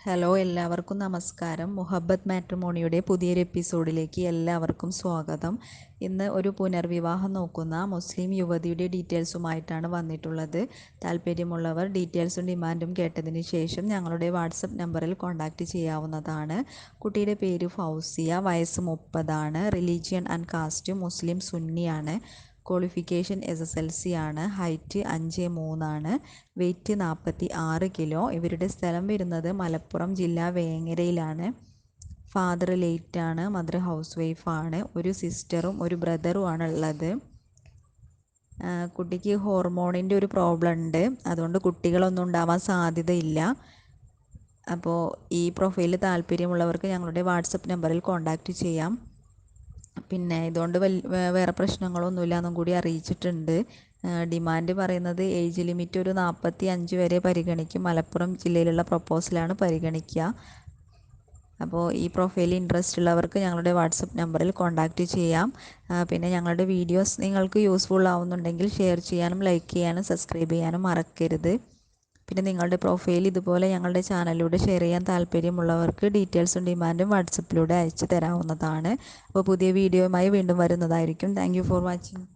Hello എല്ലാവർക്കും നമസ്കാരം. മുഹബത്ത് മാട്രിമോണിയുടെ പുതിയൊരു എപ്പിസോഡിലേക്ക് എല്ലാവർക്കും സ്വാഗതം. ഇന്ന് ഒരു പുനർവിവാഹം നോക്കുന്ന മുസ്ലിം യുവതിയുടെ ഡീറ്റെയിൽസുമായിട്ടാണ് വന്നിട്ടുള്ളത്. താല്പര്യമുള്ളവർ ഡീറ്റെയിൽസും ഡിമാൻഡും കേട്ടതിന് ശേഷം ഞങ്ങളുടെ വാട്സപ്പ് നമ്പറിൽ കോൺടാക്റ്റ് ചെയ്യാവുന്നതാണ്. കുട്ടിയുടെ പേര് ഫൗസിയ, വയസ്സ് 30, റിലീജിയൻ ആൻഡ് കാസ്റ്റ് മുസ്ലിം സുന്നിയാണ്. ക്വാളിഫിക്കേഷൻ SSLC ആണ്. Height 5'3", weight 46 kilo. ഇവരുടെ സ്ഥലം വരുന്നത് മലപ്പുറം ജില്ല വേങ്ങരയിലാണ്. ഫാദർ ലേറ്റ് ആണ്, മദർ ഹൗസ് വൈഫാണ്. ഒരു സിസ്റ്ററും ഒരു ബ്രദറുമാണ് ഉള്ളത്. കുട്ടിക്ക് ഹോർമോണിൻ്റെ ഒരു പ്രോബ്ലം ഉണ്ട്, അതുകൊണ്ട് കുട്ടികളൊന്നും ഉണ്ടാവാൻ സാധ്യതയില്ല. അപ്പോൾ ഈ പ്രൊഫൈലിൽ താല്പര്യമുള്ളവർക്ക് ഞങ്ങളുടെ വാട്സപ്പ് നമ്പറിൽ കോൺടാക്റ്റ് ചെയ്യാം. പിന്നെ ഇതുകൊണ്ട് വേറെ പ്രശ്നങ്ങളൊന്നുമില്ല എന്നും കൂടി അറിയിച്ചിട്ടുണ്ട്. ഡിമാൻഡ് പറയുന്നത് ഏജ് ലിമിറ്റ് ഒരു 45 വരെ പരിഗണിക്കും. മലപ്പുറം ജില്ലയിലുള്ള പ്രൊപ്പോസലാണ് പരിഗണിക്കുക. അപ്പോൾ ഈ പ്രൊഫൈലിൽ ഇൻട്രസ്റ്റ് ഉള്ളവർക്ക് ഞങ്ങളുടെ വാട്സപ്പ് നമ്പറിൽ കോൺടാക്റ്റ് ചെയ്യാം. പിന്നെ ഞങ്ങളുടെ വീഡിയോസ് നിങ്ങൾക്ക് യൂസ്ഫുൾ ആവുന്നുണ്ടെങ്കിൽ ഷെയർ ചെയ്യാനും ലൈക്ക് ചെയ്യാനും സബ്സ്ക്രൈബ് ചെയ്യാനും മറക്കരുത്. പിന്നെ നിങ്ങളുടെ പ്രൊഫൈൽ ഇതുപോലെ ഞങ്ങളുടെ ചാനലിലൂടെ ഷെയർ ചെയ്യാൻ താല്പര്യമുള്ളവർക്ക് ഡീറ്റെയിൽസും ഡിമാൻഡും വാട്സപ്പിലൂടെ അയച്ചു തരാവുന്നതാണ്. അപ്പോൾ പുതിയ വീഡിയോയുമായി വീണ്ടും വരുന്നതായിരിക്കും. Thank you for watching.